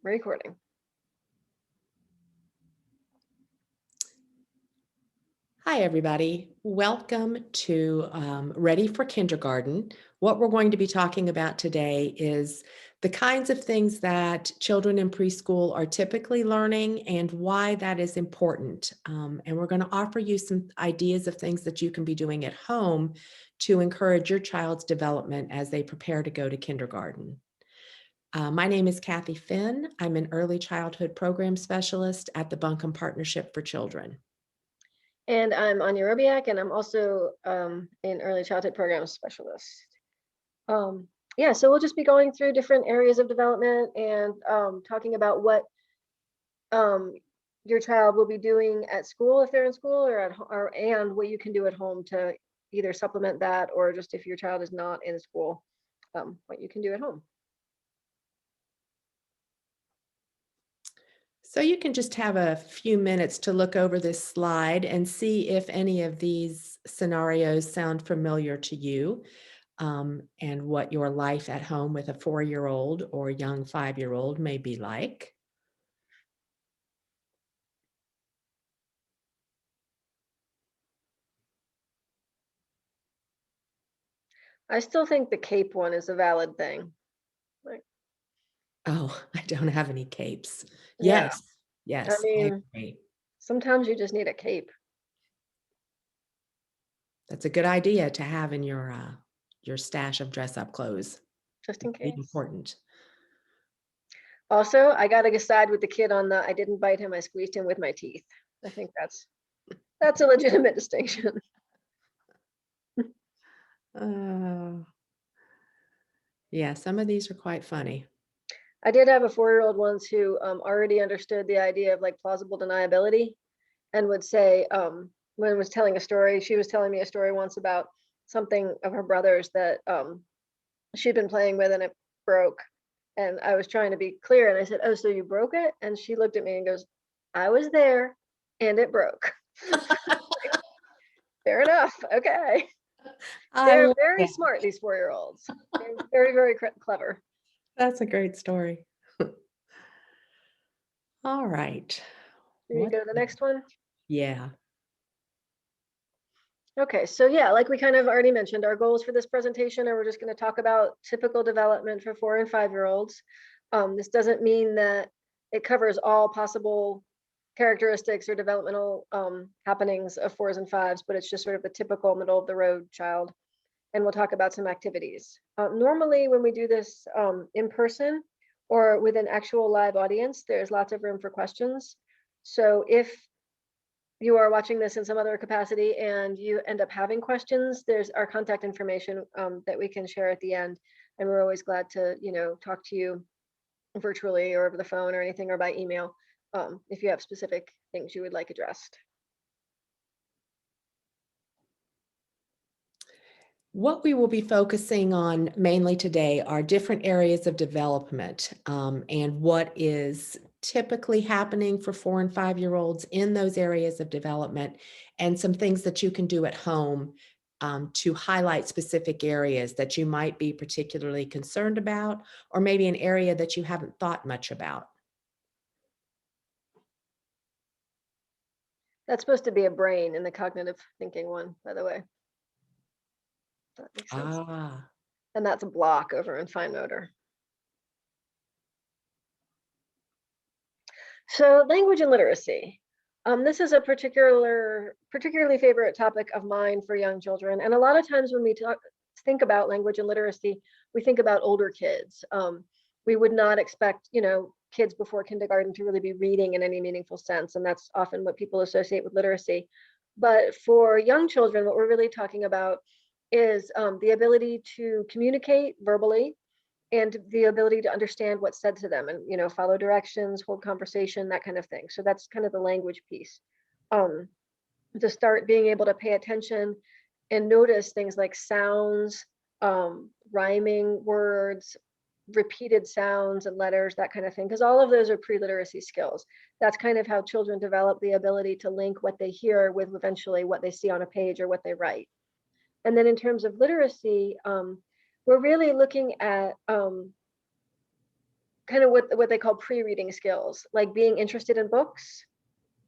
recording. Hi, everybody. Welcome to Ready for Kindergarten. What we're going to be talking about today is the kinds of things that children in preschool are typically learning and why that is important. And we're going to offer you some ideas of things that you can be doing at home to encourage your child's development as they prepare to go to kindergarten. My name is Cathy Finn. I'm an early childhood program specialist at the Buncombe Partnership for Children. And I'm Anya, and I'm also an early childhood program specialist. Yeah, so we'll just be going through different areas of development and talking about what your child will be doing at school if they're in school, and what you can do at home to either supplement that, or just if your child is not in school, what you can do at home. So you can just have a few minutes to look over this slide and see if any of these scenarios sound familiar to you, and what your life at home with a 4-year-old or young 5-year-old may be like. I still think the cape one is a valid thing. Oh, I don't have any capes. Yeah, Yes, I I mean, agree. sometimes you just need a cape. That's a good idea to have in your stash of dress-up clothes. Just in Be case. important. Also, I got to side with the kid on the I didn't bite him, I squeezed him with my teeth. I think that's a legitimate distinction. Yeah, some of these are quite funny. I did have a 4-year-old once who already understood the idea of like plausible deniability, and would say, when I was telling a story, she was telling me a story once about something of her brother's that she'd been playing with and it broke. And I was trying to be clear, and I said, "Oh, so you broke it?" And she looked at me and goes, "I was there and it broke." Fair enough. Okay. I They're love very that. smart, these 4-year-olds. They're very, very clever. That's a great story. All right. Should we go to the next one? Yeah. Okay, so yeah, like we kind of already mentioned, our goals for this presentation are we're just going to talk about typical development for 4 and 5-year-olds. This doesn't mean that it covers all possible characteristics or developmental happenings of 4s and 5s, but it's just sort of the typical middle of the road child. And we'll talk about some activities. Normally, when we do this in person or with an actual live audience, there's lots of room for questions. So if you are watching this in some other capacity and you end up having questions, there's our contact information that we can share at the end. And we're always glad to, talk to you virtually or over the phone or anything, or by email, if you have specific things you would like addressed. What we will be focusing on mainly today are different areas of development, and what is typically happening for 4 and 5-year-olds in those areas of development, and some things that you can do at home to highlight specific areas that you might be particularly concerned about, or maybe an area that you haven't thought much about. That's supposed to be a brain in the cognitive thinking one, by the way. That makes sense. Ah. And that's a block over in fine motor. So language and literacy. This is a particularly favorite topic of mine for young children. And a lot of times when we think about language and literacy, we think about older kids. We would not expect, kids before kindergarten to really be reading in any meaningful sense. And that's often what people associate with literacy. But for young children, what we're really talking about is the ability to communicate verbally, and the ability to understand what's said to them, and follow directions, hold conversation, that kind of thing. So that's kind of the language piece. To start being able to pay attention and notice things like sounds, rhyming words, repeated sounds and letters, that kind of thing, because all of those are pre-literacy skills. That's kind of how children develop the ability to link what they hear with eventually what they see on a page or what they write. And then in terms of literacy, we're really looking at kind of what they call pre-reading skills, like being interested in books,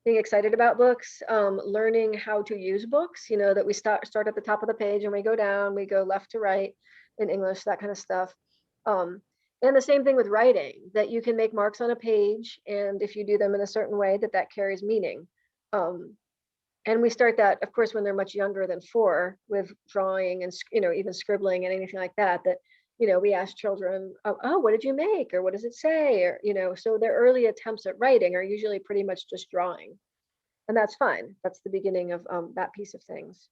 being excited about books, learning how to use books, that we start at the top of the page and we go down, we go left to right in English, that kind of stuff. And the same thing with writing, that you can make marks on a page, and if you do them in a certain way, that carries meaning. And we start that, of course, when they're much younger than 4, with drawing and, even scribbling and anything like that, we ask children, oh, what did you make? Or what does it say? Or, so their early attempts at writing are usually pretty much just drawing. And that's fine. That's the beginning of that piece of things.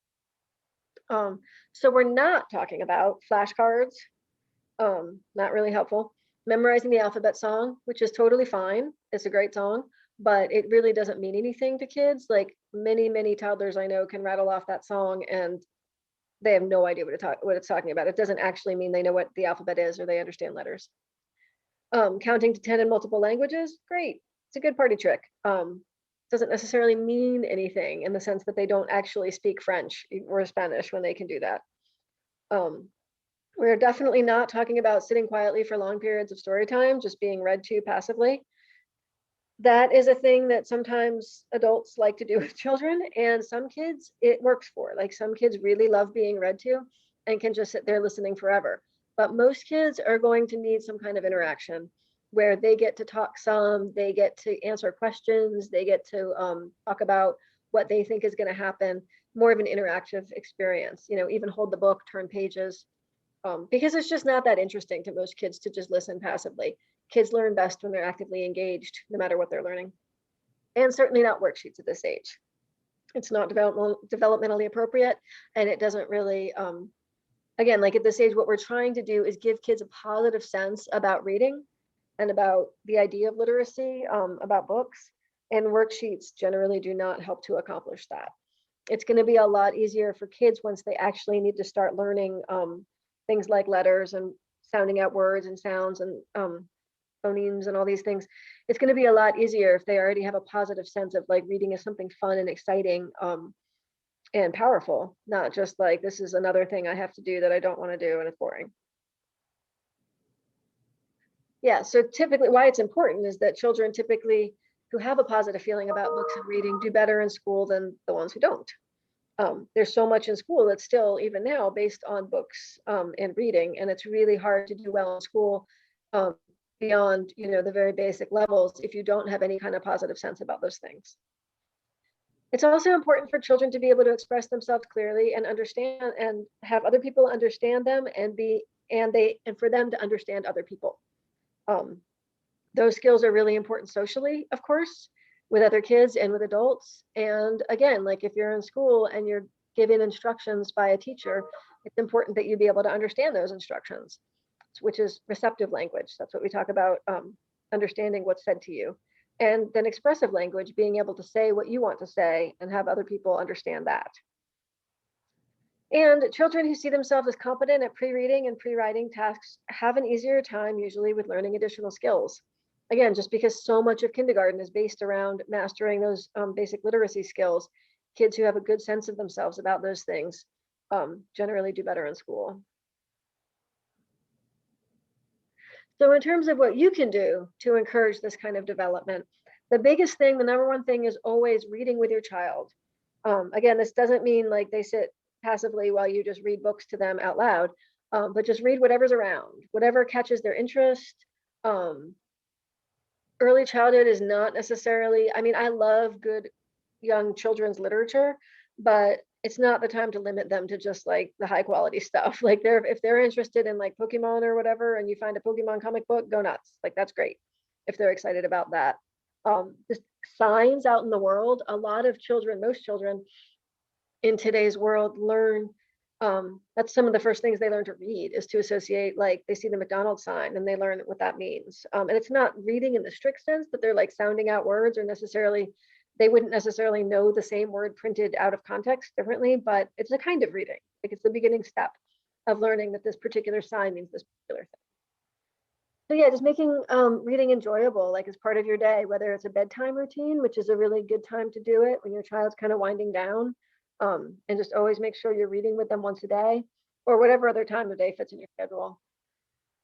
So we're not talking about flashcards, not really helpful. Memorizing the alphabet song, which is totally fine. It's a great song, but it really doesn't mean anything to kids. Like many toddlers I know can rattle off that song and they have no idea what it's talking about. It doesn't actually mean they know what the alphabet is or they understand letters. Counting to 10 in multiple languages, great. It's a good party trick. Doesn't necessarily mean anything in the sense that they don't actually speak French or Spanish when they can do that. We're definitely not talking about sitting quietly for long periods of story time, just being read to passively. That is a thing that sometimes adults like to do with children, and some kids it works for. Like some kids really love being read to and can just sit there listening forever. But most kids are going to need some kind of interaction where they get to talk some, they get to answer questions, they get to talk about what they think is going to happen, more of an interactive experience, even hold the book, turn pages, because it's just not that interesting to most kids to just listen passively. Kids learn best when they're actively engaged, no matter what they're learning. And certainly not worksheets at this age. It's not developmentally appropriate, and it doesn't really, again, like at this age, what we're trying to do is give kids a positive sense about reading and about the idea of literacy, about books, and worksheets generally do not help to accomplish that. It's going to be a lot easier for kids once they actually need to start learning things like letters and sounding out words and sounds and phonemes and all these things. It's going to be a lot easier if they already have a positive sense of like reading is something fun and exciting and powerful, not just like this is another thing I have to do that I don't want to do and it's boring. Yeah, so typically why it's important is that children typically who have a positive feeling about books and reading do better in school than the ones who don't. There's so much in school that's still even now based on books and reading, and it's really hard to do well in school beyond the very basic levels if you don't have any kind of positive sense about those things. It's also important for children to be able to express themselves clearly and understand and have other people understand them and for them to understand other people. Those skills are really important socially, of course, with other kids and with adults. And again, like if you're in school and you're given instructions by a teacher, it's important that you be able to understand those instructions, which is receptive language. That's what we talk about, understanding what's said to you. And then expressive language, being able to say what you want to say and have other people understand that. And children who see themselves as competent at pre-reading and pre-writing tasks have an easier time usually with learning additional skills. Again, just because so much of kindergarten is based around mastering those basic literacy skills, kids who have a good sense of themselves about those things generally do better in school. So in terms of what you can do to encourage this kind of development, the biggest thing, the number one thing is always reading with your child. Again, this doesn't mean like they sit passively while you just read books to them out loud, but just read whatever's around, whatever catches their interest. Early childhood is not necessarily, I mean, I love good young children's literature, but it's not the time to limit them to just like the high quality stuff. Like if they're interested in like Pokemon or whatever, and you find a Pokemon comic book, go nuts. Like that's great if they're excited about that. Just signs out in the world, a lot of children, most children in today's world learn, that's some of the first things they learn to read is to associate, like they see the McDonald's sign and they learn what that means. And it's not reading in the strict sense, but they're like sounding out words, or they wouldn't necessarily know the same word printed out of context differently, but it's a kind of reading. Like it's the beginning step of learning that this particular sign means this particular thing. So yeah, just making reading enjoyable, like as part of your day, whether it's a bedtime routine, which is a really good time to do it when your child's kind of winding down, and just always make sure you're reading with them once a day, or whatever other time of day fits in your schedule.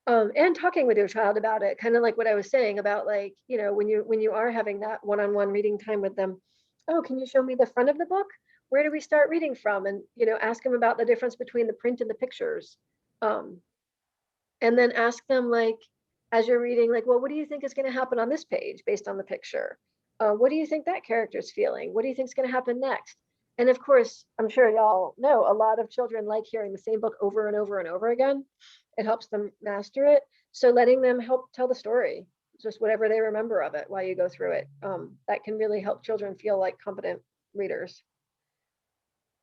And talking with your child about it, kind of like what I was saying about, like, when you are having that one-on-one reading time with them. Oh, can you show me the front of the book? Where do we start reading from? And ask them about the difference between the print and the pictures. Um, and then ask them, like, as you're reading, like, well, what do you think is going to happen on this page based on the picture? What do you think that character is feeling? What do you think is going to happen next? And of course, I'm sure y'all know a lot of children like hearing the same book over and over and over again. It helps them master it. So letting them help tell the story, just whatever they remember of it while you go through it, that can really help children feel like competent readers.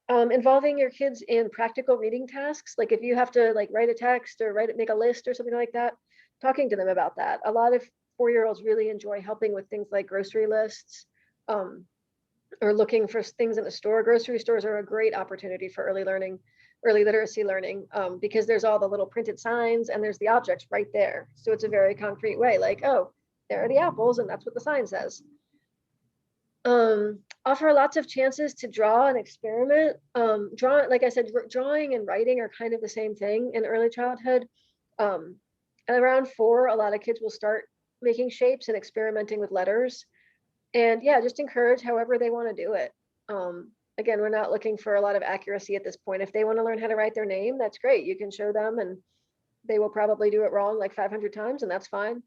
Involving your kids in practical reading tasks, like if you have to like write a text or make a list or something like that, talking to them about that. A lot of 4-year-olds really enjoy helping with things like grocery lists, or looking for things in the store. Grocery stores are a great opportunity for early literacy learning, because there's all the little printed signs and there's the objects right there. So it's a very concrete way, like, oh, there are the apples and that's what the sign says. Offer lots of chances to draw and experiment. Like I said, drawing and writing are kind of the same thing in early childhood. Around 4, a lot of kids will start making shapes and experimenting with letters. And yeah, just encourage however they want to do it. Again, we're not looking for a lot of accuracy at this point. If they want to learn how to write their name, that's great. You can show them and they will probably do it wrong like 500 times, and that's fine.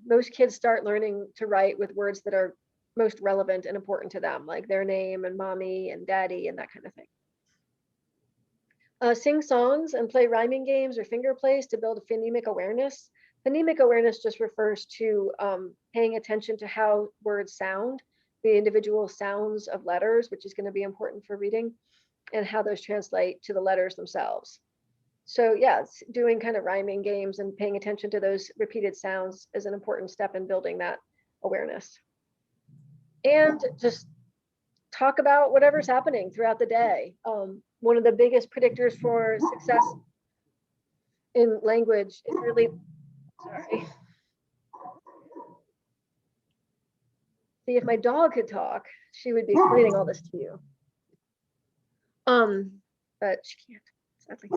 Most kids start learning to write with words that are most relevant and important to them, like their name and mommy and daddy and that kind of thing. Sing songs and play rhyming games or finger plays to build phonemic awareness. Phonemic awareness just refers to paying attention to how words sound, the individual sounds of letters, which is going to be important for reading, and how those translate to the letters themselves. So yeah, doing kind of rhyming games and paying attention to those repeated sounds is an important step in building that awareness. And just talk about whatever's happening throughout the day. One of the biggest predictors for success in language is really, sorry. See, if my dog could talk, she would be explaining all this to you. But she can't, sadly.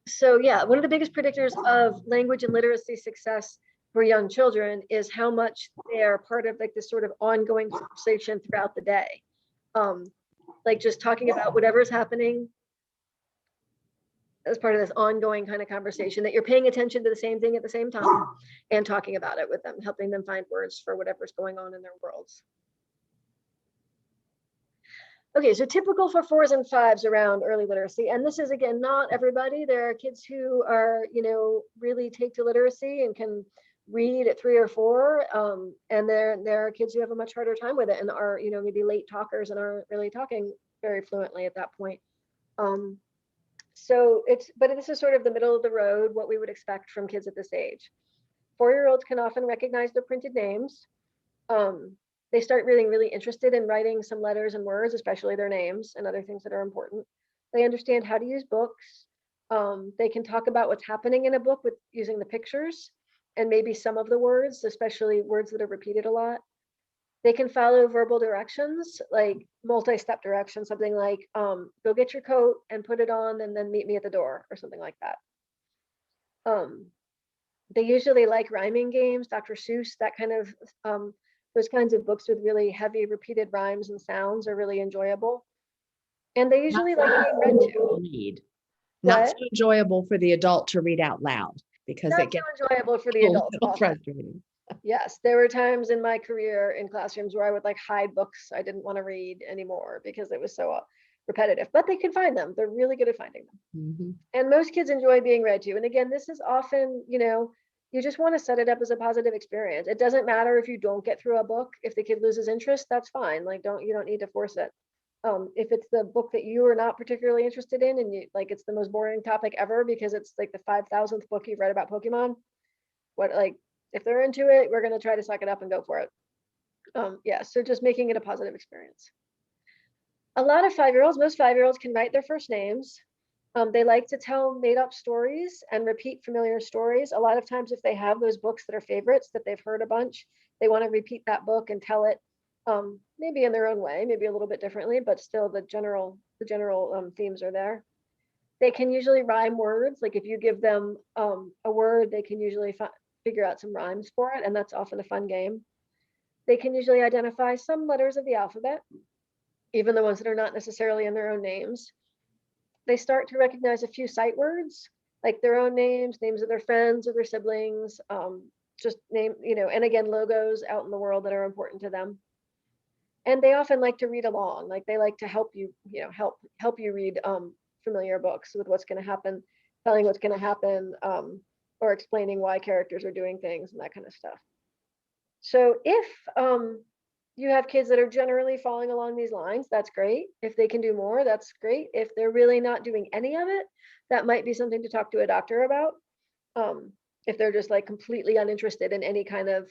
So yeah, one of the biggest predictors of language and literacy success for young children is how much they are part of like this sort of ongoing conversation throughout the day. Like just talking about whatever's happening as part of this ongoing kind of conversation, that you're paying attention to the same thing at the same time and talking about it with them, helping them find words for whatever's going on in their worlds. Okay, so typical for 4s and 5s around early literacy. And this is, again, not everybody. There are kids who are, really take to literacy and can read at 3 or 4. And there are kids who have a much harder time with it and are, maybe late talkers and aren't really talking very fluently at that point. But this is sort of the middle of the road, what we would expect from kids at this age. 4-year-olds can often recognize their printed names. They start really, really interested in writing some letters and words, especially their names and other things that are important. They understand how to use books. They can talk about what's happening in a book with using the pictures and maybe some of the words, especially words that are repeated a lot. They can follow verbal directions, like multi-step directions, something like go get your coat and put it on and then meet me at the door or something like that. They usually like rhyming games, Dr. Seuss, that kind of, those kinds of books with really heavy repeated rhymes and sounds are really enjoyable. And they usually like being read to. Read. Not so enjoyable for the adult to read out loud because not it gets so enjoyable for the adults. Frustrating. Yes, there were times in my career in classrooms where I would like hide books I didn't want to read anymore because it was so repetitive, but they can find them. They're really good at finding them. Mm-hmm. And most kids enjoy being read to. And again, this is often, you just want to set it up as a positive experience. It doesn't matter if you don't get through a book. If the kid loses interest, that's fine. Like, you don't need to force it. If it's the book that you are not particularly interested in and you like it's the most boring topic ever because it's like the 5,000th book you've read about Pokemon, if they're into it, we're going to try to suck it up and go for it. So just making it a positive experience. A lot of 5-year-olds, most 5-year-olds can write their first names. They like to tell made-up stories and repeat familiar stories. A lot of times if they have those books that are favorites that they've heard a bunch, they want to repeat that book and tell it maybe in their own way, maybe a little bit differently, but still the general themes are there. They can usually rhyme words. Like if you give them a word, they can usually figure out some rhymes for it, and that's often a fun game. They can usually identify some letters of the alphabet, even the ones that are not necessarily in their own names. They start to recognize a few sight words, like their own names, names of their friends or their siblings, just name, and again, logos out in the world that are important to them. And they often like to read along, like they like to help you, help you read familiar books with what's going to happen, telling what's going to happen, or explaining why characters are doing things and that kind of stuff. So if you have kids that are generally following along these lines, that's great. If they can do more, that's great. If they're really not doing any of it, that might be something to talk to a doctor about. If they're just like completely uninterested in any kind of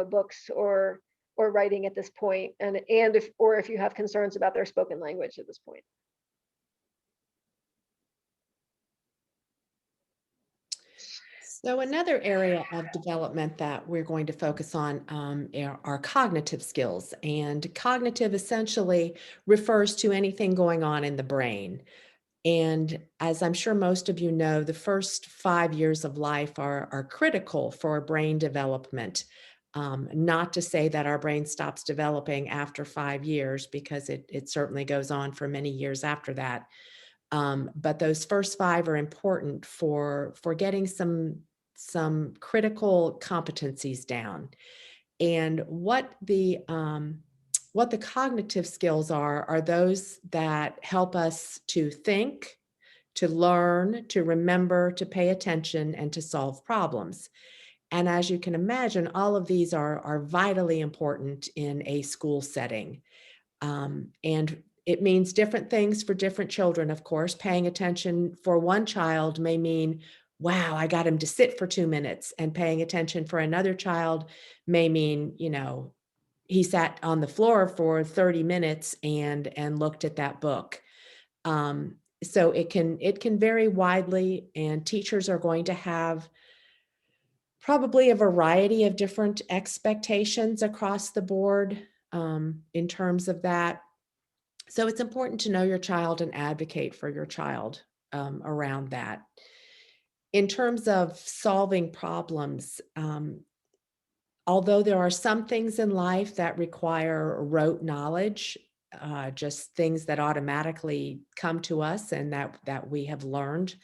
books or writing at this point, and if you have concerns about their spoken language at this point. So another area of development that we're going to focus on are cognitive skills. And cognitive essentially refers to anything going on in the brain. And as I'm sure most of you know, the first 5 years of life are critical for brain development. Not to say that our brain stops developing after 5 years, because it certainly goes on for many years after that. But those first 5 are important for getting some critical competencies down. And what the cognitive skills are those that help us to think, to learn, to remember, to pay attention, and to solve problems. And as you can imagine, all of these are vitally important in a school setting. And it means different things for different children, of course. Paying attention for one child may mean, wow, I got him to sit for 2 minutes. And paying attention for another child may mean, he sat on the floor for 30 minutes and looked at that book. So it can vary widely, and teachers are going to have probably a variety of different expectations across the board in terms of that. So it's important to know your child and advocate for your child around that. In terms of solving problems, although there are some things in life that require rote knowledge, just things that automatically come to us and that we have learned,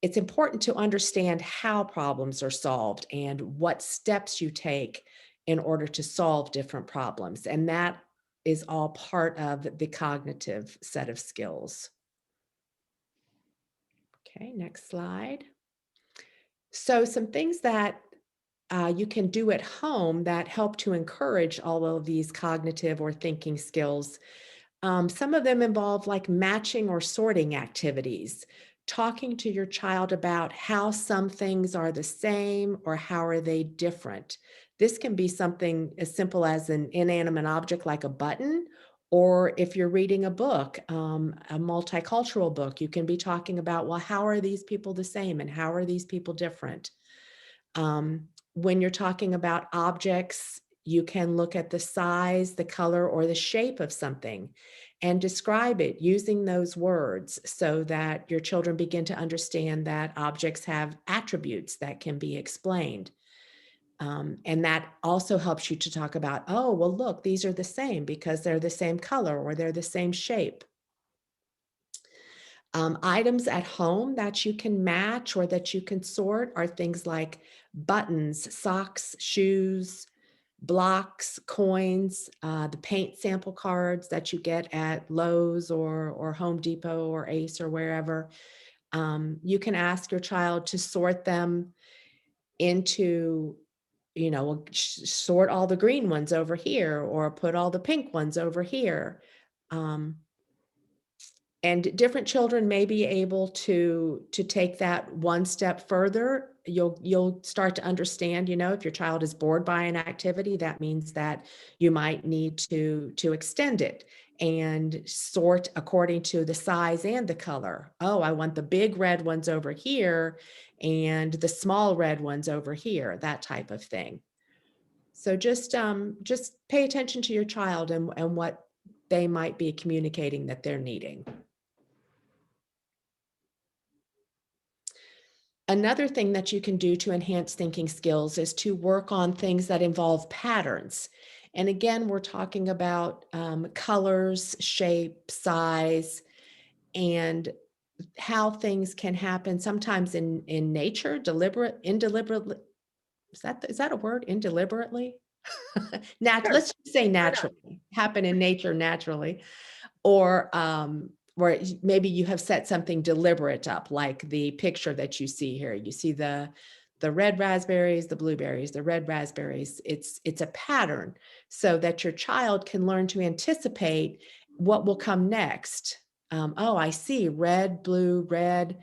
it's important to understand how problems are solved and what steps you take in order to solve different problems. And that is all part of the cognitive set of skills. Okay, next slide. So some things that you can do at home that help to encourage all of these cognitive or thinking skills. Some of them involve like matching or sorting activities, talking to your child about how some things are the same or how are they different. This can be something as simple as an inanimate object like a button, or if you're reading a book, a multicultural book, you can be talking about, well, how are these people the same and how are these people different? When you're talking about objects, you can look at the size, the color, or the shape of something and describe it using those words so that your children begin to understand that objects have attributes that can be explained. And that also helps you to talk about, oh, well, look, these are the same because they're the same color or they're the same shape. Items at home that you can match or that you can sort are things like buttons, socks, shoes, blocks, coins, the paint sample cards that you get at Lowe's or Home Depot or Ace or wherever. You can ask your child to sort them into, sort all the green ones over here or put all the pink ones over here. And different children may be able to take that one step further. You'll start to understand, if your child is bored by an activity, that means that you might need to extend it and sort according to the size and the color. Oh, I want the big red ones over here and the small red ones over here, that type of thing. So just pay attention to your child and what they might be communicating that they're needing. Another thing that you can do to enhance thinking skills is to work on things that involve patterns. And again, we're talking about colors, shape, size, and how things can happen sometimes in nature, indeliberately. Is that a word? Indeliberately? Sure, Let's just say why not? naturally, happen in nature naturally, or maybe you have set something deliberate up, like the picture that you see here. You see the red raspberries, the blueberries, the red raspberries. It's a pattern so that your child can learn to anticipate what will come next. Oh, I see red, blue, red.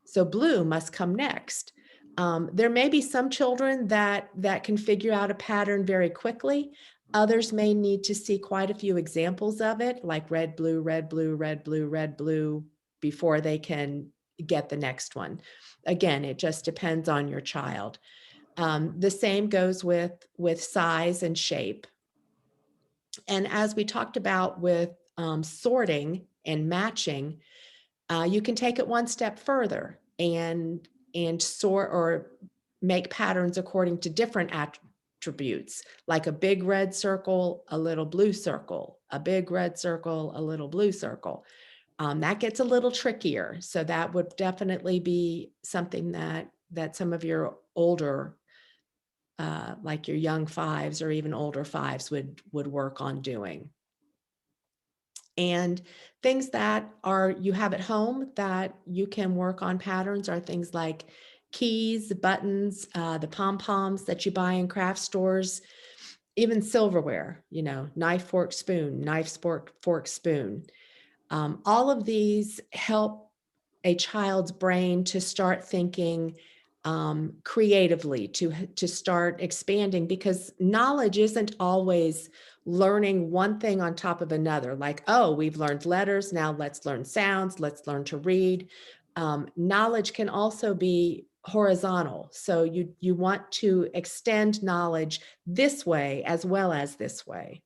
So blue must come next. There may be some children that can figure out a pattern very quickly. Others may need to see quite a few examples of it, like red, blue, red, blue, red, blue, red, blue, before they can get the next one. Again, it just depends on your child. The same goes with size and shape. And as we talked about with sorting and matching, you can take it one step further and sort or make patterns according to different attributes, like a big red circle, a little blue circle, a big red circle, a little blue circle. That gets a little trickier. So that would definitely be something that some of your older, like your young fives or even older fives would work on doing. And things that are you have at home that you can work on patterns are things like keys, buttons, the pom-poms that you buy in craft stores, even silverware, knife, fork, spoon. All of these help a child's brain to start thinking creatively, to start expanding, because knowledge isn't always learning one thing on top of another. Like, oh, we've learned letters, now let's learn sounds, let's learn to read. Knowledge can also be horizontal. So you want to extend knowledge this way as well as this way.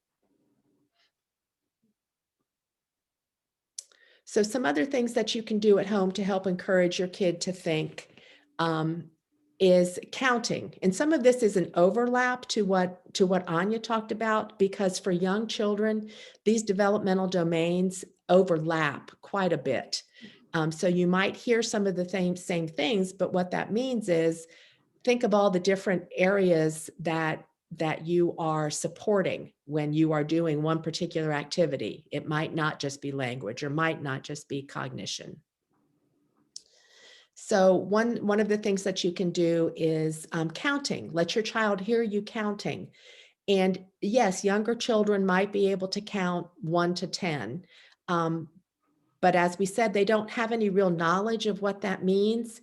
So some other things that you can do at home to help encourage your kid to think um, is counting. And some of this is an overlap to what Anya talked about, because for young children, these developmental domains overlap quite a bit. So you might hear some of the same things, but what that means is think of all the different areas that you are supporting when you are doing one particular activity. It might not just be language, or might not just be cognition. So one of the things that you can do is counting. Let your child hear you counting. And yes, younger children might be able to count 1 to 10. But as we said, they don't have any real knowledge of what that means.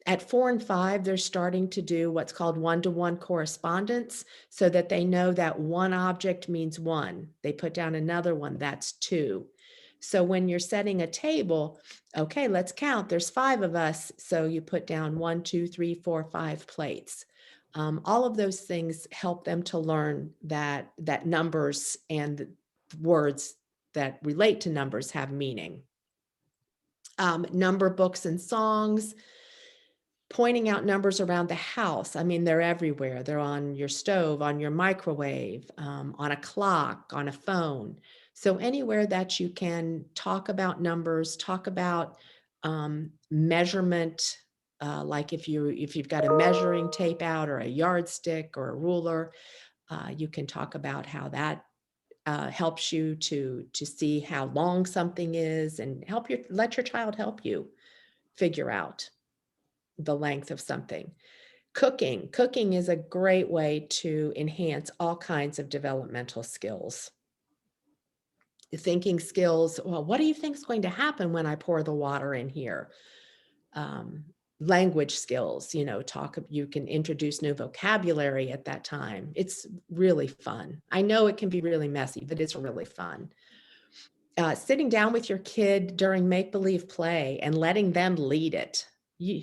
At 4 and 5, they're starting to do what's called one-to-one correspondence, so that they know that one object means 1. They put down another one, that's 2. So when you're setting a table, okay, let's count. There's 5 of us. So you put down 1, 2, 3, 4, 5 plates. All of those things help them to learn that numbers and words that relate to numbers have meaning. Number books and songs, pointing out numbers around the house. I mean, they're everywhere. They're on your stove, on your microwave, on a clock, on a phone. So anywhere that you can talk about numbers, talk about measurement, like if you've got a measuring tape out, or a yardstick, or a ruler, you can talk about how that helps you to see how long something is, and let your child help you figure out the length of something. Cooking is a great way to enhance all kinds of developmental skills. Thinking skills, well, what do you think is going to happen when I pour the water in here? Um, Language skills, you can introduce new vocabulary at that time. It's really fun. I know it can be really messy, but it's really fun. Sitting down with your kid during make-believe play and letting them lead it.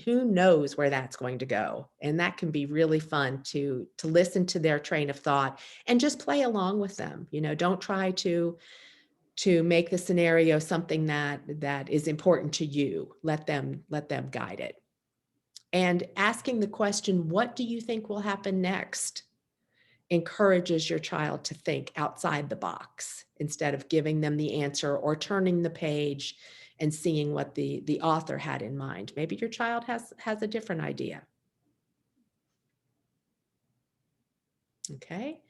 Who knows where that's going to go? And that can be really fun to listen to their train of thought and just play along with them. Don't try to make the scenario something that is important to you. Let them guide it. And asking the question, what do you think will happen next, encourages your child to think outside the box instead of giving them the answer or turning the page and seeing what the author had in mind. Maybe your child has a different idea. Okay.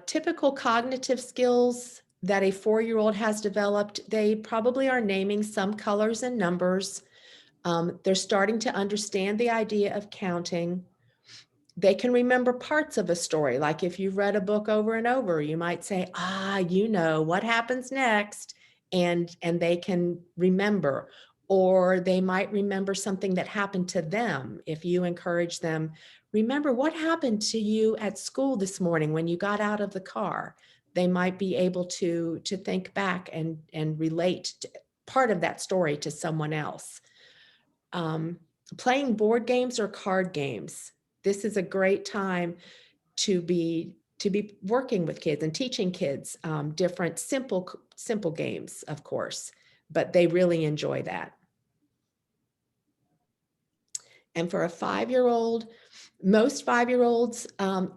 Typical cognitive skills that a 4-year-old has developed, they probably are naming some colors and numbers. They're starting to understand the idea of counting. They can remember parts of a story. Like if you've read a book over and over, you might say, you know what happens next, and they can remember. Or they might remember something that happened to them. If you encourage them, remember what happened to you at school this morning when you got out of the car. They might be able to think back and relate part of that story to someone else. Playing board games or card games. This is a great time to be working with kids and teaching kids different simple games, of course, but they really enjoy that. And for a 5-year-old, most 5-year-olds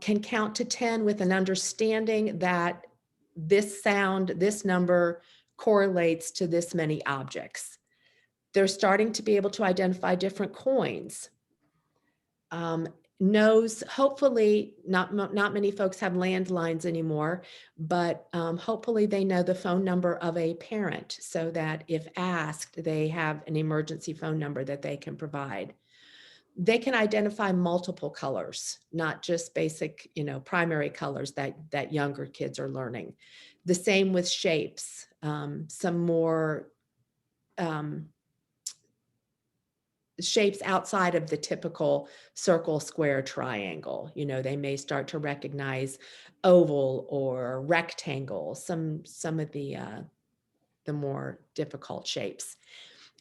can count to 10 with an understanding that this sound, this number correlates to this many objects. They're starting to be able to identify different coins. Knows, hopefully, not many folks have landlines anymore, but hopefully they know the phone number of a parent so that if asked, they have an emergency phone number that they can provide. They can identify multiple colors, not just basic, primary colors that younger kids are learning. The same with shapes, some more shapes outside of the typical circle, square, triangle. They may start to recognize oval or rectangle, some of the more difficult shapes.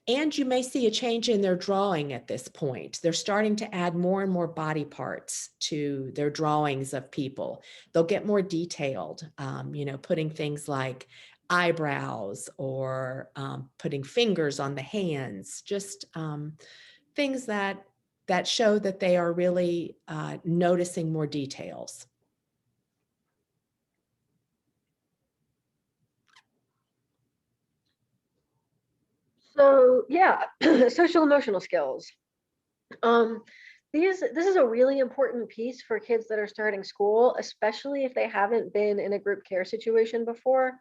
And you may see a change in their drawing at this point. They're starting to add more and more body parts to their drawings of people. They'll get more detailed, putting things like eyebrows or putting fingers on the hands, just things that show that they are really noticing more details. So yeah, social emotional skills. This is a really important piece for kids that are starting school, especially if they haven't been in a group care situation before,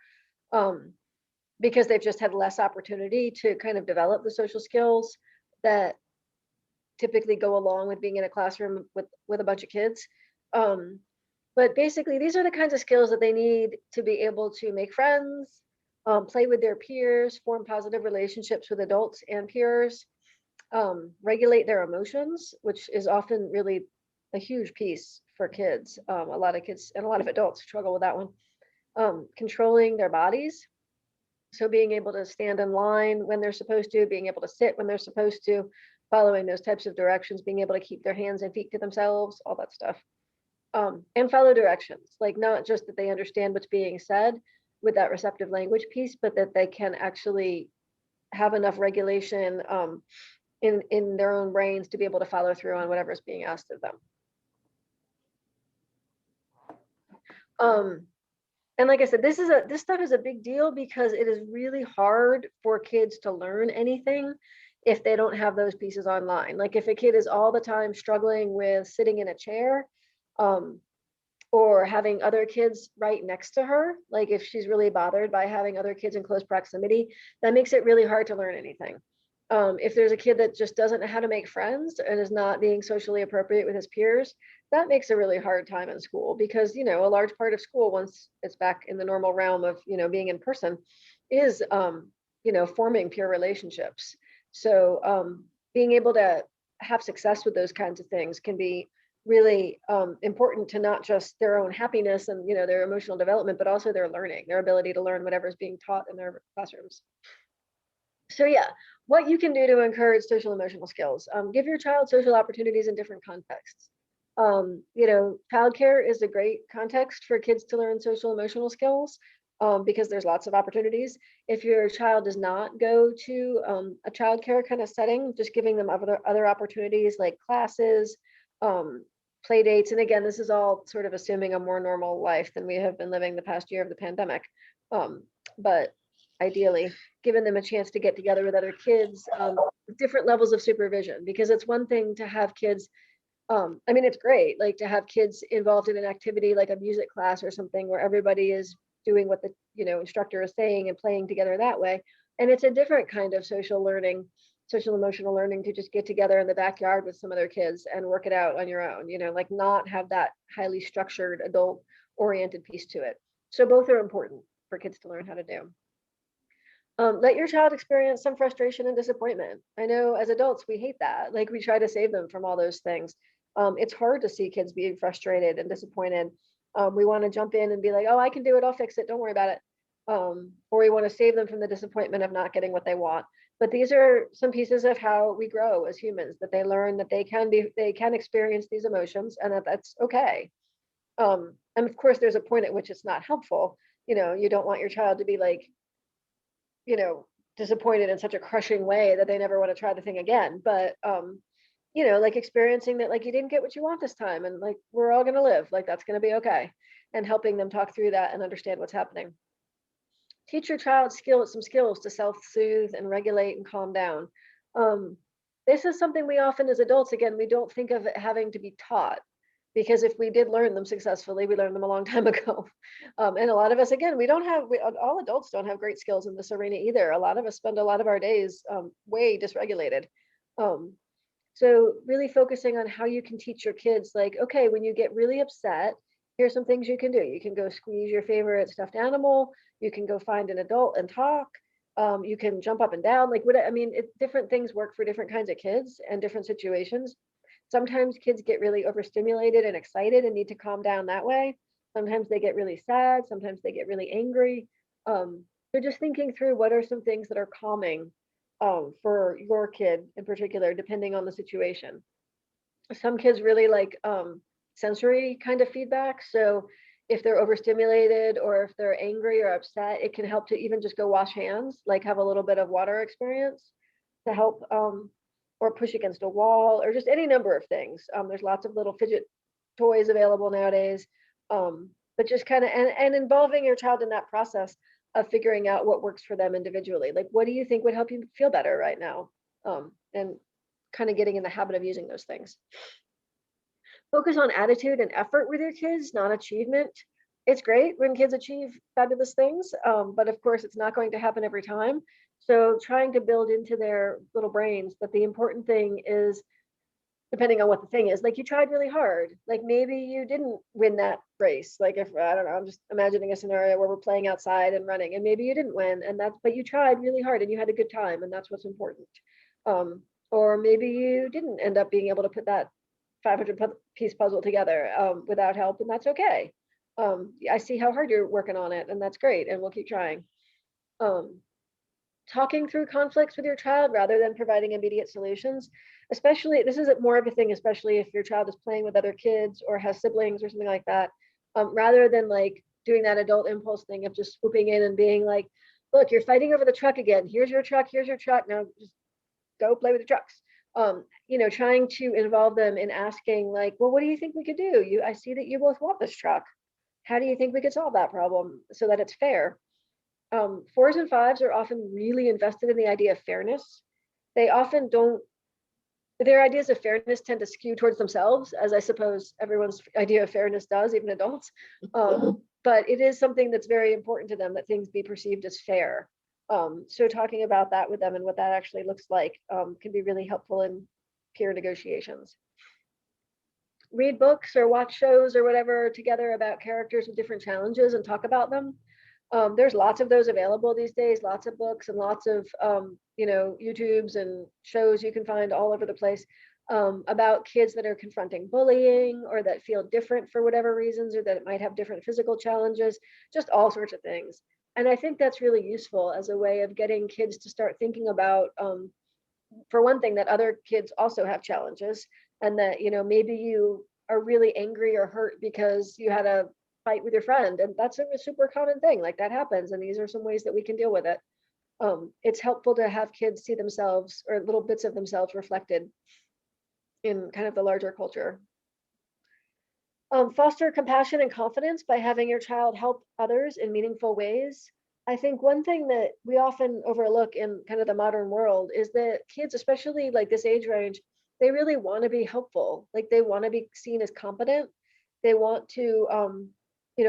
because they've just had less opportunity to kind of develop the social skills that typically go along with being in a classroom with a bunch of kids. But basically, these are the kinds of skills that they need to be able to make friends, play with their peers, form positive relationships with adults and peers, regulate their emotions, which is often really a huge piece for kids. A lot of kids and a lot of adults struggle with that one. Controlling their bodies. So being able to stand in line when they're supposed to, being able to sit when they're supposed to, following those types of directions, being able to keep their hands and feet to themselves, all that stuff. And follow directions, like not just that they understand what's being said with that receptive language piece, but that they can actually have enough regulation in their own brains to be able to follow through on whatever is being asked of them. And like I said, this stuff is a big deal because it is really hard for kids to learn anything if they don't have those pieces online. Like if a kid is all the time struggling with sitting in a chair, or having other kids right next to her, like if she's really bothered by having other kids in close proximity, that makes it really hard to learn anything. If there's a kid that just doesn't know how to make friends and is not being socially appropriate with his peers, that makes a really hard time in school because, a large part of school, once it's back in the normal realm of, being in person, is, forming peer relationships. So being able to have success with those kinds of things can be really important to not just their own happiness and their emotional development, but also their learning, their ability to learn whatever is being taught in their classrooms. So yeah, what you can do to encourage social emotional skills. Give your child social opportunities in different contexts. Childcare is a great context for kids to learn social emotional skills. because there's lots of opportunities. If your child does not go to a childcare kind of setting, just giving them other opportunities like classes, play dates. And again, this is all sort of assuming a more normal life than we have been living the past year of the pandemic. But ideally, giving them a chance to get together with other kids, with different levels of supervision, because it's one thing to have kids. I mean, it's great, like to have kids involved in an activity like a music class or something where everybody is doing what the instructor is saying and playing together that way. And it's a different kind of social learning, social emotional learning, to just get together in the backyard with some other kids and work it out on your own, like not have that highly structured adult oriented piece to it. So both are important for kids to learn how to do. Let your child experience some frustration and disappointment. I know as adults, we hate that. Like we try to save them from all those things. It's hard to see kids being frustrated and disappointed. We want to jump in and be like, oh, I can do it. I'll fix it. Don't worry about it. Or we want to save them from the disappointment of not getting what they want. But these are some pieces of how we grow as humans, that they learn that they can experience these emotions and that's okay. And of course, there's a point at which it's not helpful. You don't want your child to be like, disappointed in such a crushing way that they never want to try the thing again. But like experiencing that, like you didn't get what you want this time, and like we're all gonna live, like that's gonna be okay, and helping them talk through that and understand what's happening. Teach your child some skills to self-soothe and regulate and calm down. Um, this is something we often as adults, again, we don't think of it having to be taught, because if we did learn them successfully, we learned them a long time ago. And a lot of us, again, all adults don't have great skills in this arena either. A lot of us spend a lot of our days way dysregulated. Um, so really focusing on how you can teach your kids, like, okay, when you get really upset, here's some things you can do. You can go squeeze your favorite stuffed animal. You can go find an adult and talk. You can jump up and down. Like what I mean, different things work for different kinds of kids and different situations. Sometimes kids get really overstimulated and excited and need to calm down that way. Sometimes they get really sad. Sometimes they get really angry. So just thinking through what are some things that are calming for your kid in particular, depending on the situation. Some kids really like sensory kind of feedback. So if they're overstimulated or if they're angry or upset, it can help to even just go wash hands, like have a little bit of water experience to help, or push against a wall, or just any number of things. There's lots of little fidget toys available nowadays. But just kind of, and involving your child in that process of figuring out what works for them individually. Like, what do you think would help you feel better right now? And kind of getting in the habit of using those things. Focus on attitude and effort with your kids, not achievement. It's great when kids achieve fabulous things, but of course it's not going to happen every time. So trying to build into their little brains that the important thing is, depending on what the thing is, like you tried really hard, like maybe you didn't win that race, like if I don't know, I'm just imagining a scenario where we're playing outside and running and maybe you didn't win, and that's, but you tried really hard and you had a good time, and that's what's important. Or maybe you didn't end up being able to put that 500 piece puzzle together without help, and that's okay. I see how hard you're working on it, and that's great, and we'll keep trying. Talking through conflicts with your child rather than providing immediate solutions, especially, this is more of a thing, especially if your child is playing with other kids or has siblings or something like that, rather than like doing that adult impulse thing of just swooping in and being like, look, you're fighting over the truck again. Here's your truck, now just go play with the trucks. Trying to involve them in asking like, well, what do you think we could do? I see that you both want this truck. How do you think we could solve that problem so that it's fair? 4s and 5s are often really invested in the idea of fairness. They often don't, their ideas of fairness tend to skew towards themselves, as I suppose everyone's idea of fairness does, even adults. But it is something that's very important to them, that things be perceived as fair. So talking about that with them and what that actually looks like can be really helpful in peer negotiations. Read books or watch shows or whatever together about characters with different challenges and talk about them. There's lots of those available these days, lots of books and lots of, YouTubes and shows you can find all over the place about kids that are confronting bullying or that feel different for whatever reasons, or that it might have different physical challenges, just all sorts of things. And I think that's really useful as a way of getting kids to start thinking about, for one thing, that other kids also have challenges, and that, maybe you are really angry or hurt because you had a fight with your friend, and that's a super common thing. Like that happens, and these are some ways that we can deal with it. It's helpful to have kids see themselves or little bits of themselves reflected in kind of the larger culture. Foster compassion and confidence by having your child help others in meaningful ways. I think one thing that we often overlook in kind of the modern world is that kids, especially like this age range, they really want to be helpful. Like they want to be seen as competent. They want to,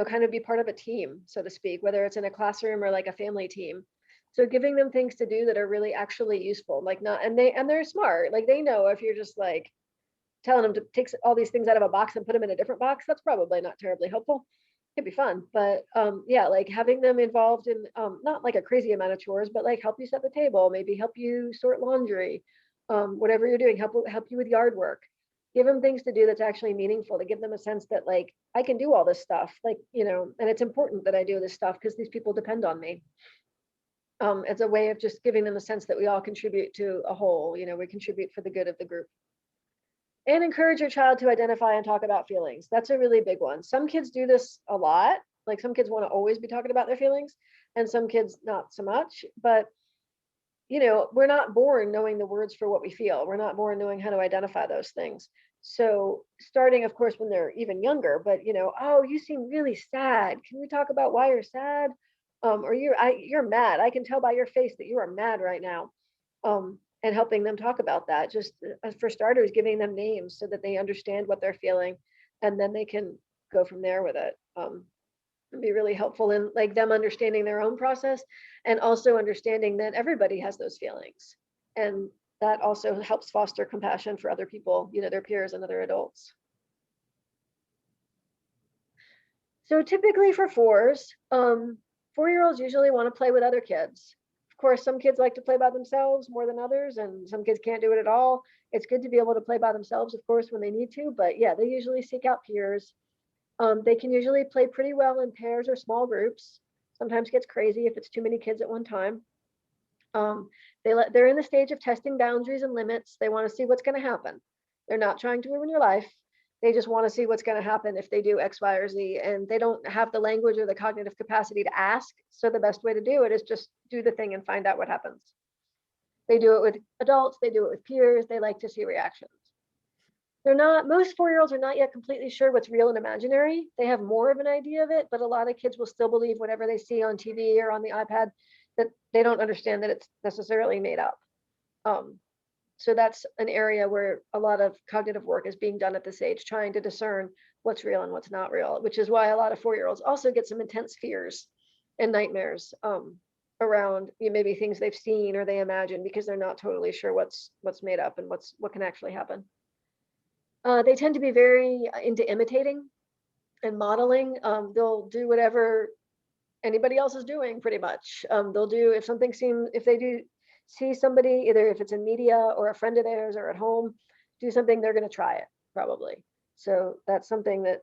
kind of be part of a team, so to speak, whether it's in a classroom or like a family team. So giving them things to do that are really actually useful, like not, and they're smart. Like they know if you're just like telling them to take all these things out of a box and put them in a different box, that's probably not terribly helpful. It could be fun, but yeah, like having them involved in not like a crazy amount of chores, but like help you set the table, maybe help you sort laundry, whatever you're doing, help you with yard work. Give them things to do that's actually meaningful, to give them a sense that like I can do all this stuff, like and it's important that I do this stuff because these people depend on me. It's a way of just giving them a sense that we all contribute to a whole. We contribute for the good of the group. And encourage your child to identify and talk about feelings. That's a really big one. Some kids do this a lot. Like some kids want to always be talking about their feelings, and some kids not so much. But we're not born knowing the words for what we feel. We're not born knowing how to identify those things. So starting, of course, when they're even younger, but oh, you seem really sad. Can we talk about why you're sad? Or you're mad. I can tell by your face that you are mad right now. And helping them talk about that. Just for starters, giving them names so that they understand what they're feeling, and then they can go from there with it. Be really helpful in like them understanding their own process, and also understanding that everybody has those feelings, and that also helps foster compassion for other people, their peers and other adults. So typically for fours, 4-year-olds usually want to play with other kids. Of course, some kids like to play by themselves more than others, and some kids can't do it at all. It's good to be able to play by themselves, of course, when they need to, but yeah, they usually seek out peers. They can usually play pretty well in pairs or small groups. Sometimes gets crazy if it's too many kids at one time. They're in the stage of testing boundaries and limits. They want to see what's going to happen. They're not trying to ruin your life. They just want to see what's going to happen if they do X, Y, or Z, and they don't have the language or the cognitive capacity to ask. So the best way to do it is just do the thing and find out what happens. They do it with adults. They do it with peers. They like to see reactions. Most 4-year-olds are not yet completely sure what's real and imaginary. They have more of an idea of it, but a lot of kids will still believe whatever they see on TV or on the iPad, that they don't understand that it's necessarily made up. So that's an area where a lot of cognitive work is being done at this age, trying to discern what's real and what's not real, which is why a lot of 4-year-olds also get some intense fears and nightmares around maybe things they've seen or they imagine, because they're not totally sure what's made up and what can actually happen. They tend to be very into imitating and modeling. They'll do whatever anybody else is doing, pretty much. They'll do, if they do see somebody, either if it's in media or a friend of theirs or at home, do something, they're going to try it, probably. So that's something that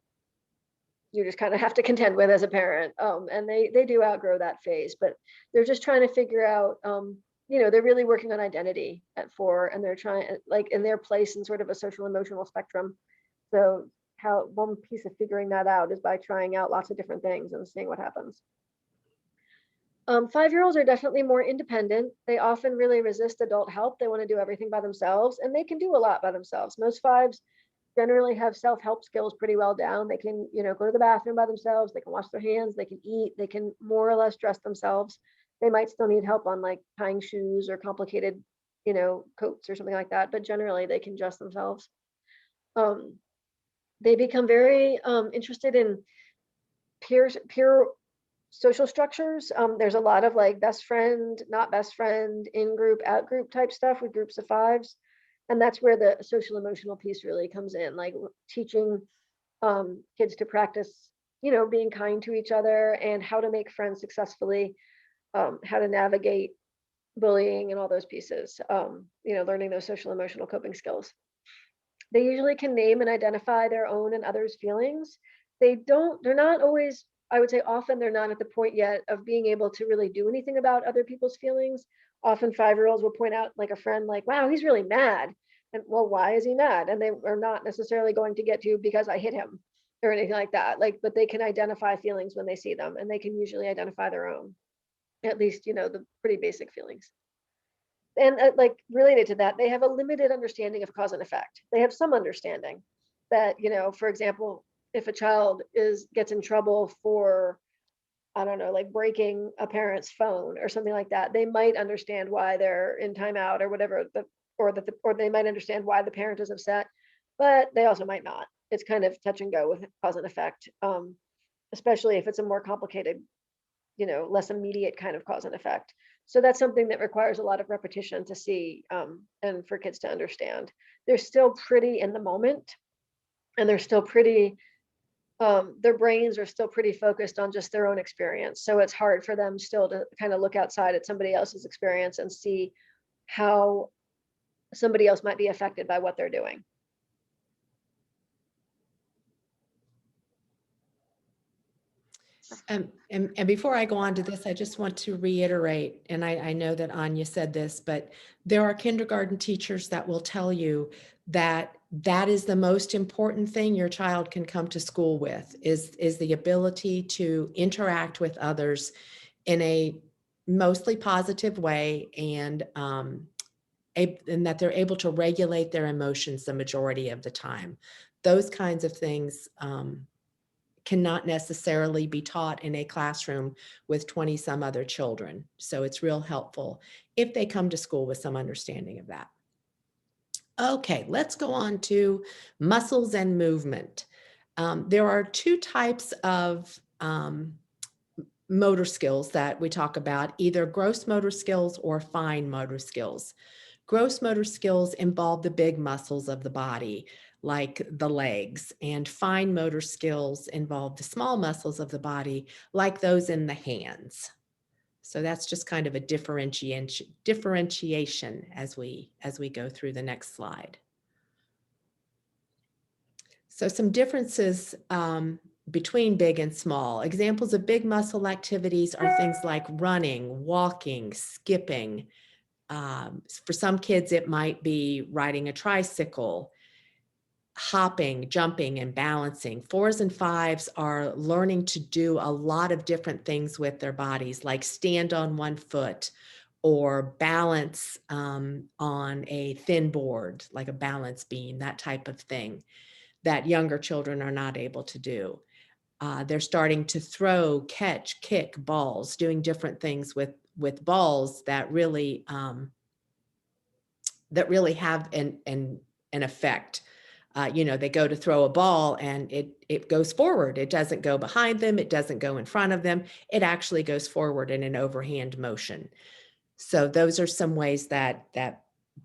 you just kind of have to contend with as a parent. And they do outgrow that phase, but they're just trying to figure out, they're really working on identity at 4, and they're trying like in their place in sort of a social emotional spectrum. So one piece of figuring that out is by trying out lots of different things and seeing what happens. 5-year-olds are definitely more independent. They often really resist adult help. They want to do everything by themselves, and they can do a lot by themselves. Most 5s generally have self-help skills pretty well down. They can, go to the bathroom by themselves. They can wash their hands. They can eat. They can more or less dress themselves. They might still need help on like tying shoes or complicated, coats or something like that, but generally they can dress themselves. They become very interested in peer social structures. There's a lot of like best friend, not best friend, in group, out group type stuff with groups of 5s. And that's where the social emotional piece really comes in, like teaching kids to practice, being kind to each other and how to make friends successfully, how to navigate bullying and all those pieces, learning those social emotional coping skills. They usually can name and identify their own and others' feelings. They're not always, I would say often they're not at the point yet of being able to really do anything about other people's feelings. Often 5-year-olds will point out like a friend, like, wow, he's really mad. And well, why is he mad? And they are not necessarily going to get to because I hit him. or anything like that. Like, but they can identify feelings when they see them, and they can usually identify their own, at least, the pretty basic feelings. And like related to that, they have a limited understanding of cause and effect. They have some understanding that, for example, if a child gets in trouble for, I don't know, like breaking a parent's phone or something like that, they might understand why they're in timeout or whatever, or they might understand why the parent is upset, but they also might not. It's kind of touch and go with cause and effect, especially if it's a more complicated, less immediate kind of cause and effect. So that's something that requires a lot of repetition to see, and for kids to understand. They're still pretty in the moment, and they're still pretty, their brains are still pretty focused on just their own experience. So it's hard for them still to kind of look outside at somebody else's experience and see how somebody else might be affected by what they're doing. And before I go on to this, I just want to reiterate, and I know that Anya said this, but there are kindergarten teachers that will tell you that that is the most important thing your child can come to school with is the ability to interact with others in a mostly positive way, and that they're able to regulate their emotions the majority of the time. Those kinds of things cannot necessarily be taught in a classroom with 20 some other children. So it's real helpful if they come to school with some understanding of that. Okay, let's go on to muscles and movement. There are two types of motor skills that we talk about, either gross motor skills or fine motor skills. Gross motor skills involve the big muscles of the body, like the legs, and fine motor skills involve the small muscles of the body, like those in the hands. So that's just kind of a differentiation as we go through the next slide. So some differences between big and small. Examples of big muscle activities are things like running, walking, skipping. For some kids, it might be riding a tricycle, hopping, jumping, and balancing. 4s and 5s are learning to do a lot of different things with their bodies, like stand on one foot or balance on a thin board, like a balance beam, that type of thing that younger children are not able to do. They're starting to throw, catch, kick balls, doing different things with balls that really have an effect. They go to throw a ball and it goes forward. It doesn't go behind them. It doesn't go in front of them. It actually goes forward in an overhand motion. So those are some ways that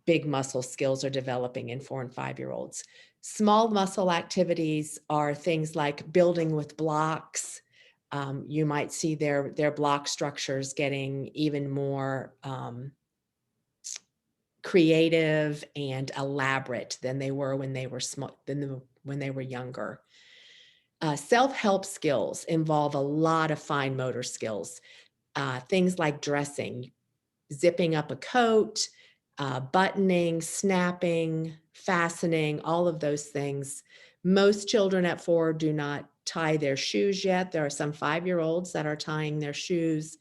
big muscle skills are developing in 4 and 5-year-olds. Small muscle activities are things like building with blocks. You might see their block structures getting even more creative and elaborate than they were when they were small, when they were younger. Self-help skills involve a lot of fine motor skills. Things like dressing, zipping up a coat, buttoning, snapping, fastening, all of those things. Most children at 4 do not tie their shoes yet. There are some 5-year-olds that are tying their shoes.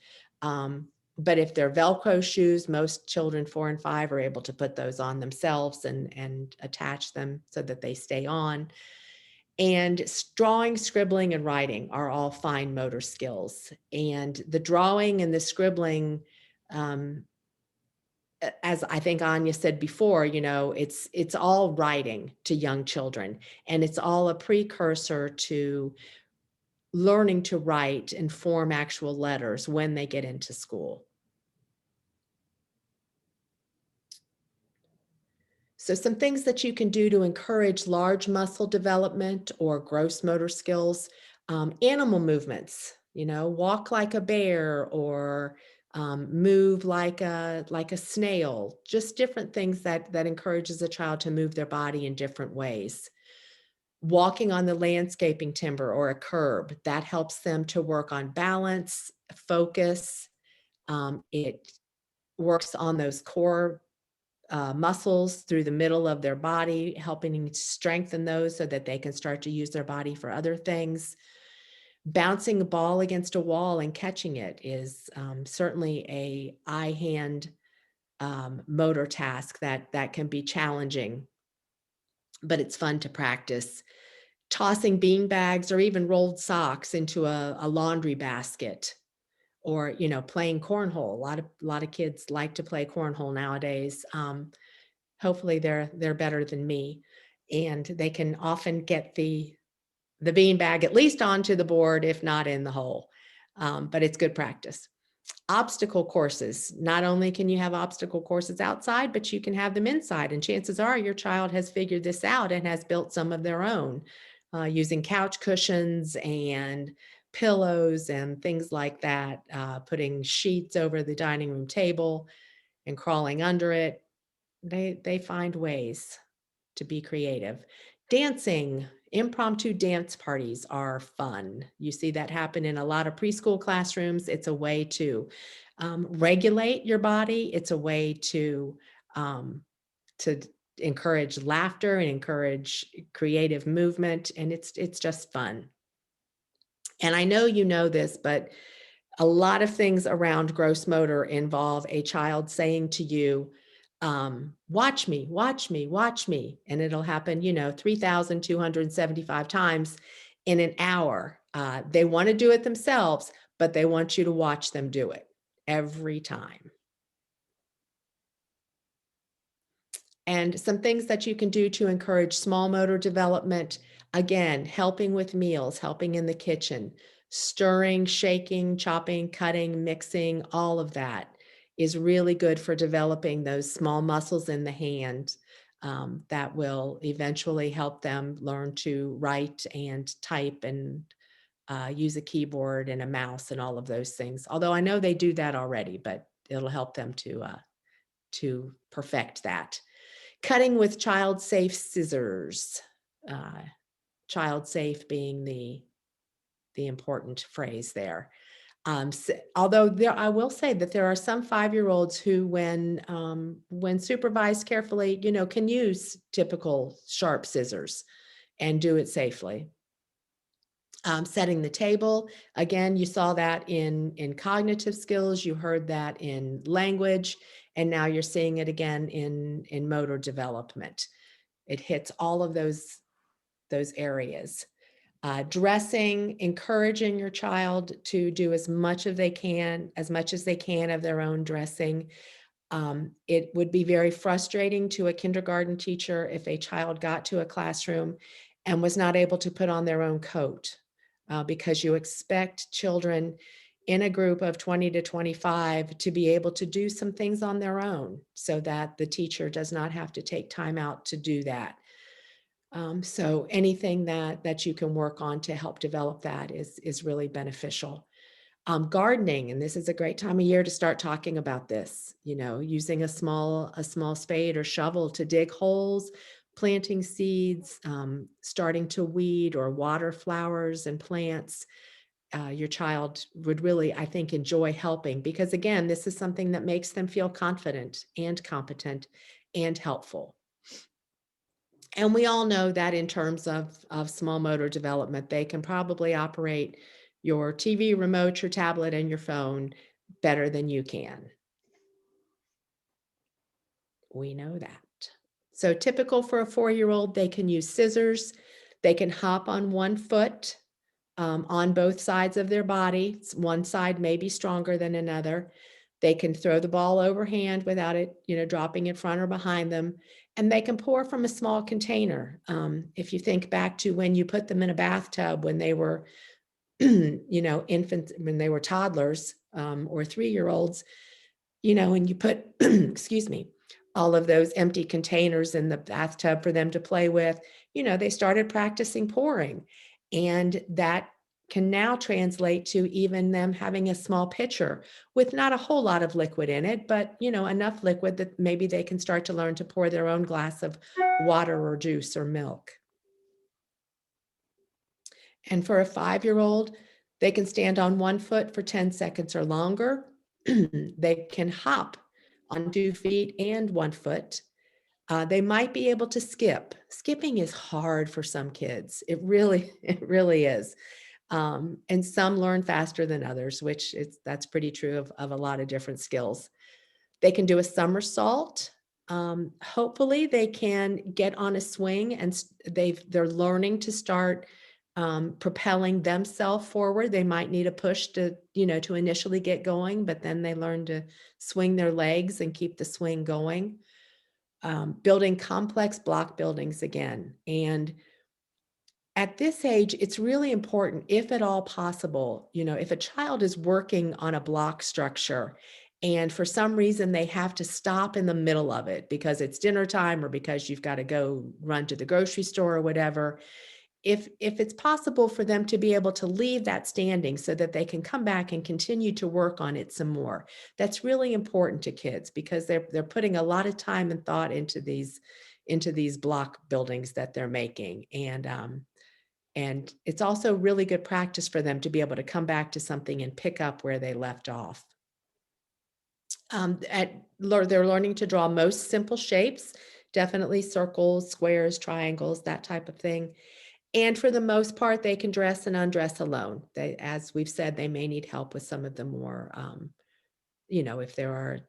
But if they're Velcro shoes, most children 4 and 5 are able to put those on themselves and attach them so that they stay on. And drawing, scribbling, and writing are all fine motor skills. And the drawing and the scribbling, as I think Anya said before, it's all writing to young children, and it's all a precursor to learning to write and form actual letters when they get into school. So some things that you can do to encourage large muscle development or gross motor skills, animal movements, walk like a bear or move like a snail, just different things that encourages a child to move their body in different ways. Walking on the landscaping timber or a curb, that helps them to work on balance, focus. It works on those core muscles through the middle of their body, helping to strengthen those so that they can start to use their body for other things. Bouncing a ball against a wall and catching it is certainly a eye-hand motor task that can be challenging, but it's fun to practice. Tossing bean bags or even rolled socks into a laundry basket, or playing cornhole. A lot of kids like to play cornhole nowadays. Hopefully they're better than me, and they can often get the bean bag at least onto the board, if not in the hole. But it's good practice. Obstacle courses. Not only can you have obstacle courses outside, but you can have them inside. And chances are your child has figured this out and has built some of their own using couch cushions and pillows and things like that, putting sheets over the dining room table and crawling under it. They find ways to be creative. Dancing, impromptu dance parties are fun. You see that happen in a lot of preschool classrooms. It's a way to regulate your body. It's a way um, to encourage laughter and encourage creative movement, and it's just fun. And I know you know this, but a lot of things around gross motor involve a child saying to you, watch me, watch me, watch me. And it'll happen, 3,275 times in an hour. They want to do it themselves, but they want you to watch them do it every time. And some things that you can do to encourage small motor development, again, helping with meals, helping in the kitchen, stirring, shaking, chopping, cutting, mixing, all of that is really good for developing those small muscles in the hand that will eventually help them learn to write and type and use a keyboard and a mouse and all of those things. Although I know they do that already, but it'll help them to perfect that. Cutting with child-safe scissors, uh, child safe being the important phrase there. Although I will say that there are some 5-year-olds who, when supervised carefully, can use typical sharp scissors and do it safely. Setting the table, again, you saw that in cognitive skills, you heard that in language, and now you're seeing it again in motor development. It hits all of those areas. Dressing, encouraging your child to do as much as they can of their own dressing. It would be very frustrating to a kindergarten teacher if a child got to a classroom and was not able to put on their own coat, because you expect children in a group of 20 to 25 to be able to do some things on their own so that the teacher does not have to take time out to do that. So anything that you can work on to help develop that is really beneficial. Gardening, and this is a great time of year to start talking about this, using a small spade or shovel to dig holes, planting seeds, starting to weed or water flowers and plants. Your child would really, I think, enjoy helping because, again, this is something that makes them feel confident and competent and helpful. And we all know that in terms of small motor development, they can probably operate your TV remote, your tablet, and your phone better than you can. We know that. So typical for a 4-year-old, they can use scissors. They can hop on one foot on both sides of their body. One side may be stronger than another. They can throw the ball overhand without it, dropping in front or behind them. And they can pour from a small container. If you think back to when you put them in a bathtub when they were, infants, when they were toddlers or 3-year-olds, and you put, excuse me, all of those empty containers in the bathtub for them to play with, they started practicing pouring. And that can now translate to even them having a small pitcher with not a whole lot of liquid in it, but enough liquid that maybe they can start to learn to pour their own glass of water or juice or milk. And for a 5-year-old, they can stand on one foot for 10 seconds or longer. They can hop on 2 feet and 1 foot. They might be able to skip. Skipping is hard for some kids. It really, it really is. And some learn faster than others, which that's pretty true of a lot of different skills. They can do a somersault. Hopefully they can get on a swing and they're learning to start propelling themselves forward. They might need a push to initially get going, but then they learn to swing their legs and keep the swing going. Building complex block buildings again. And at this age, it's really important, if at all possible, if a child is working on a block structure and for some reason they have to stop in the middle of it because it's dinner time or because you've got to go run to the grocery store or whatever, if it's possible for them to be able to leave that standing so that they can come back and continue to work on it some more. That's really important to kids because they're putting a lot of time and thought into these block buildings that they're making. And it's also really good practice for them to be able to come back to something and pick up where they left off. They're learning to draw most simple shapes, definitely circles, squares, triangles, that type of thing. And for the most part, they can dress and undress alone. As we've said, they may need help with some of the more, if there are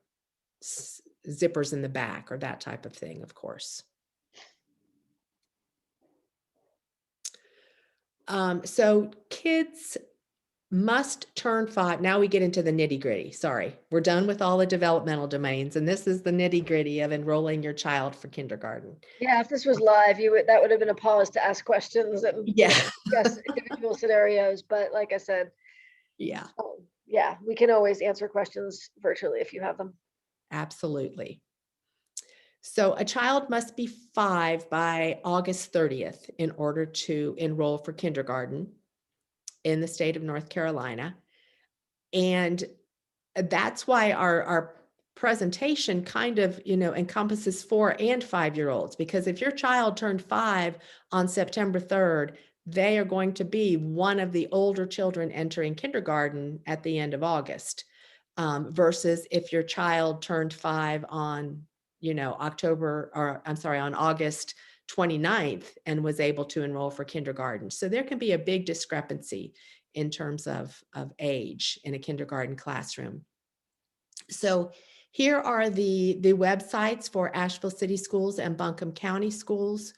zippers in the back or that type of thing, of course. So kids must turn 5. Now we get into the nitty gritty. Sorry, we're done with all the developmental domains, and this is the nitty gritty of enrolling your child for kindergarten. Yeah, if this was live, that would have been a pause to ask questions and Yeah. discuss individual scenarios. But like I said, Yeah, yeah, we can always answer questions virtually if you have them. absolutely. So a child must be 5 by August 30th in order to enroll for kindergarten in the state of North Carolina. And that's why our presentation kind of, encompasses 4 and 5-year-olds, because if your child turned 5 on September 3rd, they are going to be one of the older children entering kindergarten at the end of August, versus if your child turned 5 on, on August 29th and was able to enroll for kindergarten. So there can be a big discrepancy in terms of age in a kindergarten classroom. So here are the websites for Asheville City Schools and Buncombe County Schools.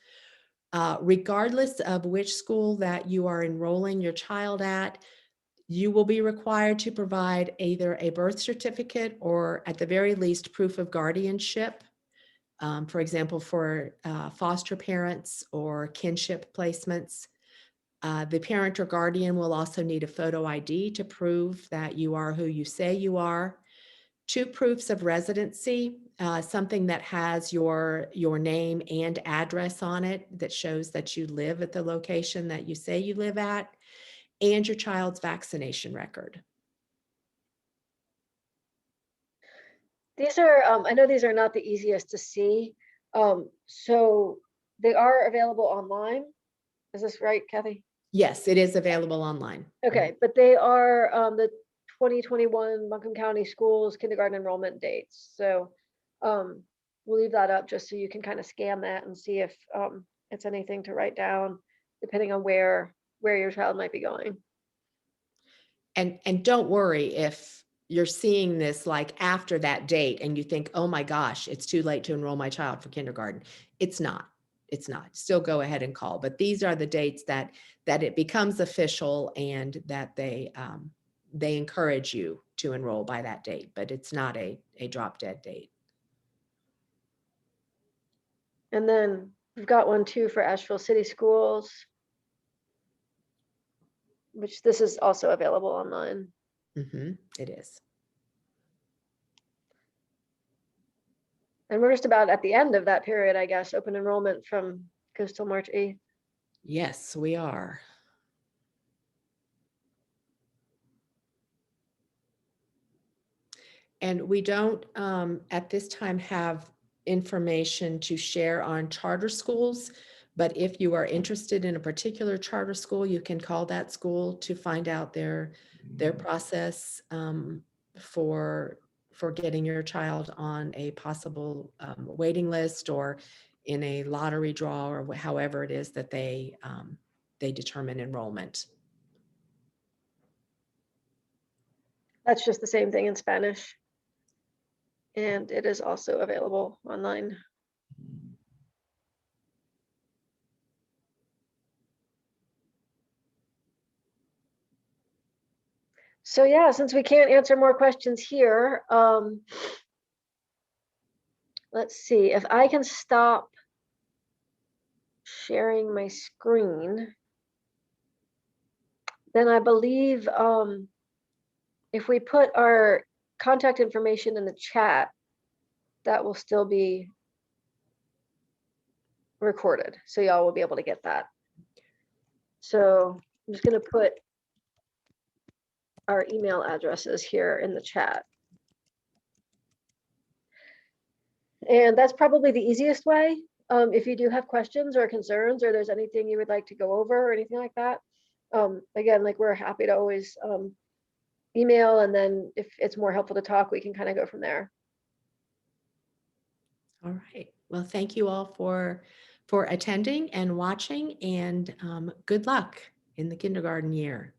Regardless of which school that you are enrolling your child at, you will be required to provide either a birth certificate or at the very least proof of guardianship. For example, for foster parents or kinship placements. The parent or guardian will also need a photo ID to prove that you are who you say you are. 2 proofs of residency, something that has your name and address on it that shows that you live at the location that you say you live at, and your child's vaccination record. These are, I know these are not the easiest to see. So they are available online. Is this right, Cathy? Yes, it is available online. Okay, but they are the 2021 Buncombe County Schools kindergarten enrollment dates. So we'll leave that up just so you can kind of scan that and see if it's anything to write down, depending on where your child might be going. And don't worry if you're seeing this like after that date and you think, oh my gosh, it's too late to enroll my child for kindergarten. It's not. It's not. Still go ahead and call. But these are the dates that it becomes official and that they encourage you to enroll by that date. But it's not a drop dead date. And then we've got one too for Asheville City Schools, which this is also available online. It is. And we're just about at the end of that period, I guess. Open enrollment goes till March 8th. Yes, we are. And we don't at this time have information to share on charter schools, but if you are interested in a particular charter school, you can call that school to find out their process for for getting your child on a possible waiting list or in a lottery draw, or however it is that they determine enrollment. That's just the same thing in Spanish. And it is also available online. So yeah, since we can't answer more questions here, let's see if I can stop sharing my screen. Then I believe if we put our contact information in the chat, that will still be recorded. So y'all will be able to get that. So I'm just going to put our email addresses here in the chat. And that's probably the easiest way. If you do have questions or concerns, or there's anything you would like to go over or anything like that, again, like we're happy to always email, and then if it's more helpful to talk, we can kind of go from there. All right. Well, thank you all for attending and watching, and good luck in the kindergarten year.